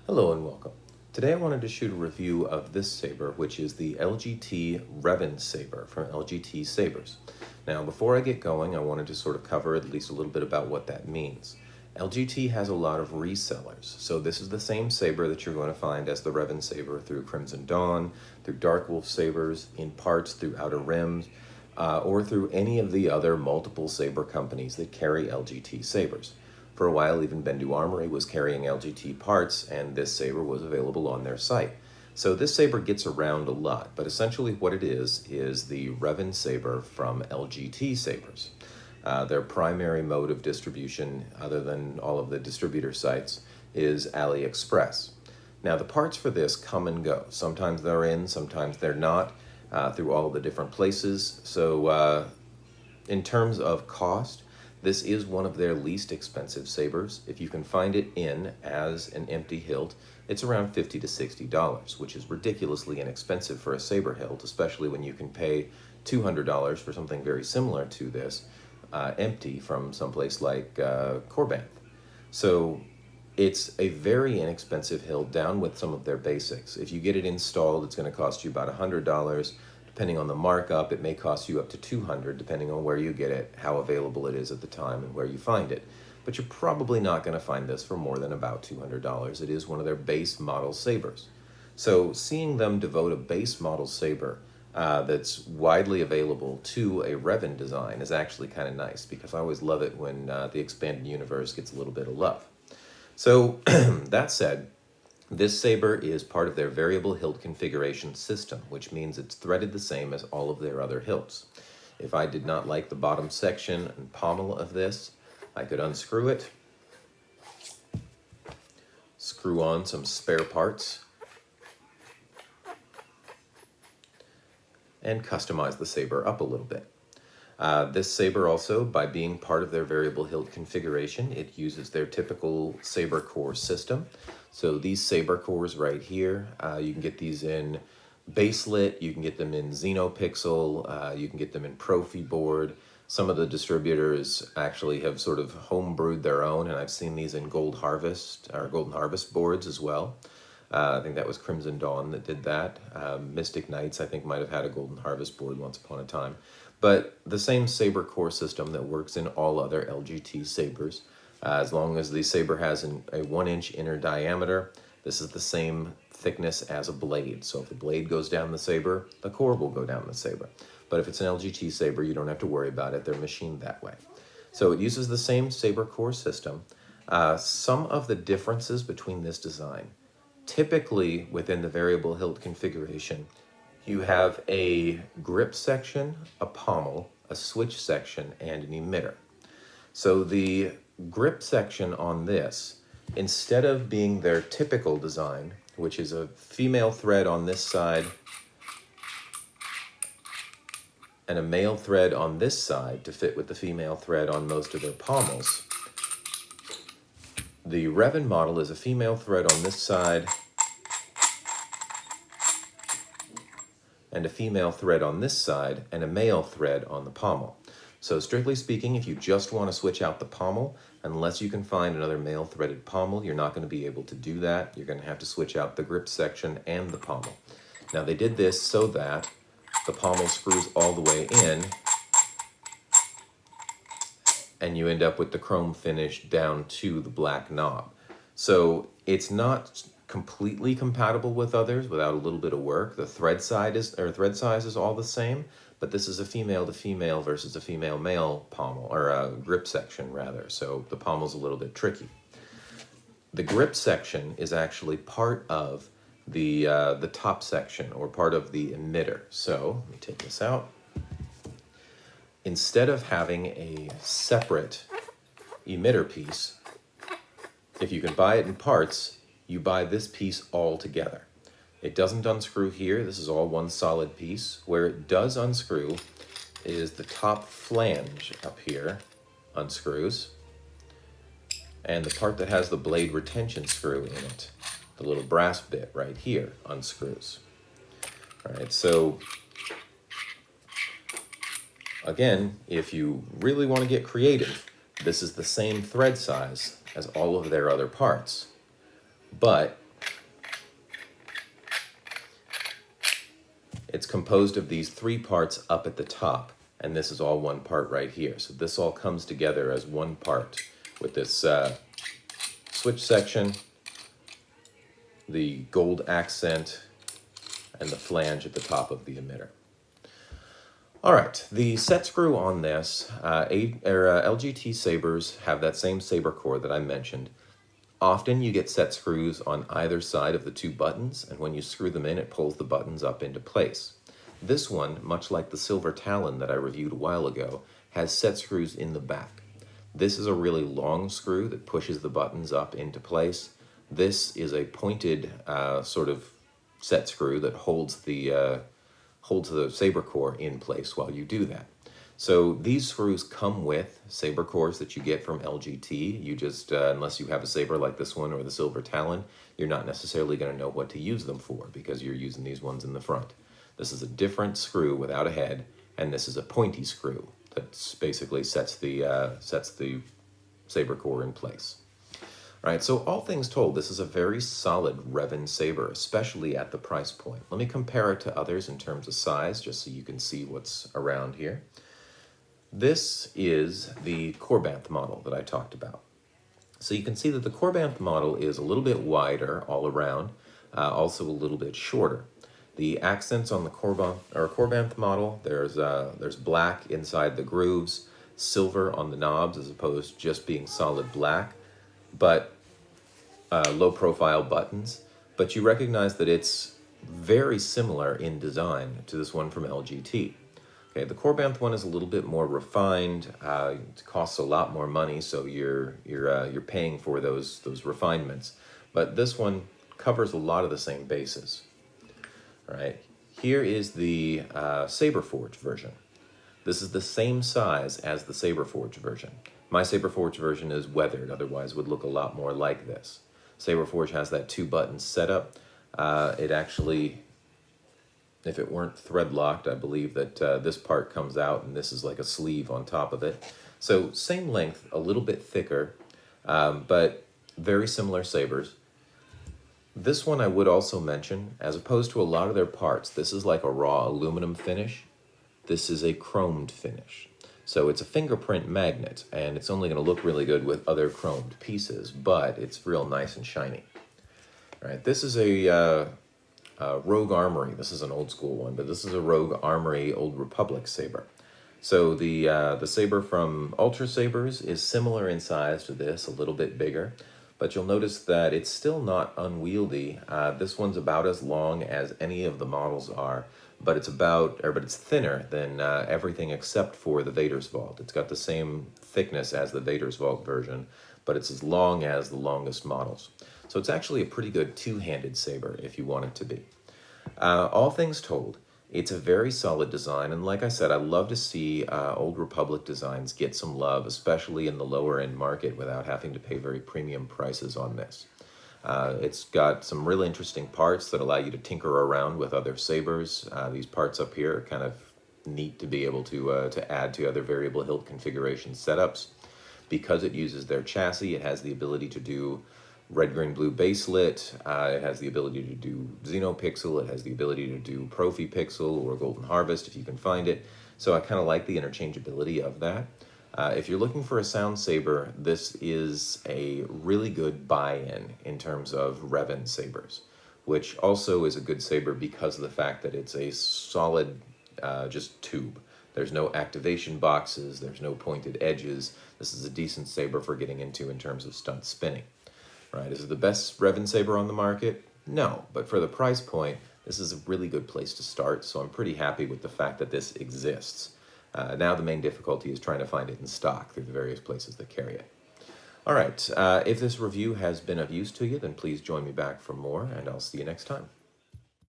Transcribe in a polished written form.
Hello and welcome. Today I wanted to shoot a review of this saber, which is the LGT Revan saber from LGT Sabers. Now, before I get going, I wanted to sort of cover at least a little bit about what that means. LGT has a lot of resellers, so this is the same saber that you're going to find as the Reven saber through Crimson Dawn, through Dark Wolf sabers, in parts through Outer Rims, or through any of the other multiple saber companies that carry LGT sabers. For a while, even Bendu Armory was carrying LGT parts, and this saber was available on their site. So this saber gets around a lot, but essentially what it is the Reven saber from LGT Sabers. Their primary mode of distribution, other than all of the distributor sites, is AliExpress. Now, the parts for this come and go. Sometimes they're in, sometimes they're not, through all the different places. So in terms of cost, this is one of their least expensive sabers. If you can find it in as an empty hilt, it's around $50 to $60, which is ridiculously inexpensive for a saber hilt, especially when you can pay $200 for something very similar to this, empty from someplace like Corbanth. So it's a very inexpensive hilt down with some of their basics. If you get it installed, it's going to cost you about $100. Depending on the markup, it may cost you up to $200, depending on where you get it, how available it is at the time, and where you find it. But you're probably not going to find this for more than about $200. It is one of their base model sabers. So seeing them devote a base model saber that's widely available to a Reven design is actually kind of nice, because I always love it when the expanded universe gets a little bit of love. So that said, this saber is part of their variable hilt configuration system, which means it's threaded the same as all of their other hilts. If I did not like the bottom section and pommel of this, I could unscrew it, screw on some spare parts, and customize the saber up a little bit. This saber also, by being part of their variable hilt configuration, it uses their typical Saber Core system. So these Saber Cores right here, you can get these in Baselit, you can get them in Xenopixel, you can get them in Profi board. Some of the distributors actually have sort of homebrewed their own, and I've seen these in Golden Harvest boards as well. I think that was Crimson Dawn that did that. Mystic Knights, I think, might have had a Golden Harvest board once upon a time. But the same Saber Core system that works in all other LGT sabers. As long as the saber has a 1-inch inner diameter, this is the same thickness as a blade. So if the blade goes down the saber, the core will go down the saber. But if it's an LGT saber, you don't have to worry about it. They're machined that way. So it uses the same Saber Core system. Some of the differences between this design, typically within the variable hilt configuration, you have a grip section, a pommel, a switch section, and an emitter. So the grip section on this, instead of being their typical design, which is a female thread on this side and a male thread on this side to fit with the female thread on most of their pommels, the Reven model is a female thread on this side and a female thread on this side, and a male thread on the pommel. So strictly speaking, if you just want to switch out the pommel, unless you can find another male threaded pommel, you're not going to be able to do that. You're going to have to switch out the grip section and the pommel. Now they did this so that the pommel screws all the way in, and you end up with the chrome finish down to the black knob. So it's not completely compatible with others without a little bit of work. The thread size is all the same, but this is a female to female versus a female male pommel, or a grip section rather. So the pommel's a little bit tricky. The grip section is actually part of the top section, or part of the emitter. So let me take this out. Instead of having a separate emitter piece, if you can buy it in parts, you buy this piece all together. It doesn't unscrew here. This is all one solid piece. Where it does unscrew is the top flange up here unscrews, and the part that has the blade retention screw in it, the little brass bit right here, unscrews. All right, so again, if you really want to get creative, this is the same thread size as all of their other parts. But It's composed of these three parts up at the top, and this is all one part right here. So this all comes together as one part with this switch section, the gold accent, and the flange at the top of the emitter. All right, the set screw on this, LGT Sabers have that same Saber core that I mentioned. Often you get set screws on either side of the two buttons, and when you screw them in, it pulls the buttons up into place. This one, much like the silver Talon that I reviewed a while ago, has set screws in the back. This is a really long screw that pushes the buttons up into place. This is a pointed sort of set screw that holds the Saber core in place while you do that. So these screws come with Saber cores that you get from LGT. You just, unless you have a Saber like this one or the Silver Talon, you're not necessarily going to know what to use them for because you're using these ones in the front. This is a different screw without a head, and this is a pointy screw that basically sets the Saber core in place. All right, so all things told, this is a very solid Reven Saber, especially at the price point. Let me compare it to others in terms of size, just so you can see what's around here. This is the Corbanth model that I talked about. So you can see that the Corbanth model is a little bit wider all around, also a little bit shorter. The accents on the Corbanth model, there's black inside the grooves, silver on the knobs as opposed to just being solid black, but low profile buttons. But you recognize that it's very similar in design to this one from LGT. Okay, the Corbanth one is a little bit more refined. It costs a lot more money, so you're paying for those refinements. But this one covers a lot of the same bases. All right, here is the Sabreforge version. This is the same size as the Sabreforge version. My Sabreforge version is weathered, otherwise would look a lot more like this. Sabreforge has that 2-button setup. It actually, if it weren't thread locked, I believe that this part comes out and this is like a sleeve on top of it. So same length, a little bit thicker, but very similar sabers. This one I would also mention, as opposed to a lot of their parts, this is like a raw aluminum finish. This is a chromed finish. So it's a fingerprint magnet, and it's only going to look really good with other chromed pieces, but it's real nice and shiny. All right, this is a Rogue Armory. This is an old school one, but this is a Rogue Armory Old Republic saber. So the saber from Ultra Sabers is similar in size to this, a little bit bigger, but you'll notice that it's still not unwieldy. This one's about as long as any of the models are, but it's thinner than everything except for the Vader's Vault. It's got the same thickness as the Vader's Vault version, but it's as long as the longest models. So it's actually a pretty good two-handed saber if you want it to be. All things told, it's a very solid design, and like I said, I love to see Old Republic designs get some love, especially in the lower end market, without having to pay very premium prices on this. It's got some really interesting parts that allow you to tinker around with other sabers. These parts up here are kind of neat to be able to add to other variable hilt configuration setups. Because it uses their chassis, it has the ability to do red, green, blue baselit. It has the ability to do Xenopixel. It has the ability to do Prophy Pixel or Golden Harvest if you can find it. So I kind of like the interchangeability of that. If you're looking for a sound saber, this is a really good buy-in in terms of Reven sabers, which also is a good saber because of the fact that it's a solid just tube. There's no activation boxes, there's no pointed edges. This is a decent saber for getting into in terms of stunt spinning. Right? Is it the best Reven saber on the market? No, but for the price point, this is a really good place to start, so I'm pretty happy with the fact that this exists. Now the main difficulty is trying to find it in stock through the various places that carry it. All right, if this review has been of use to you, then please join me back for more, and I'll see you next time.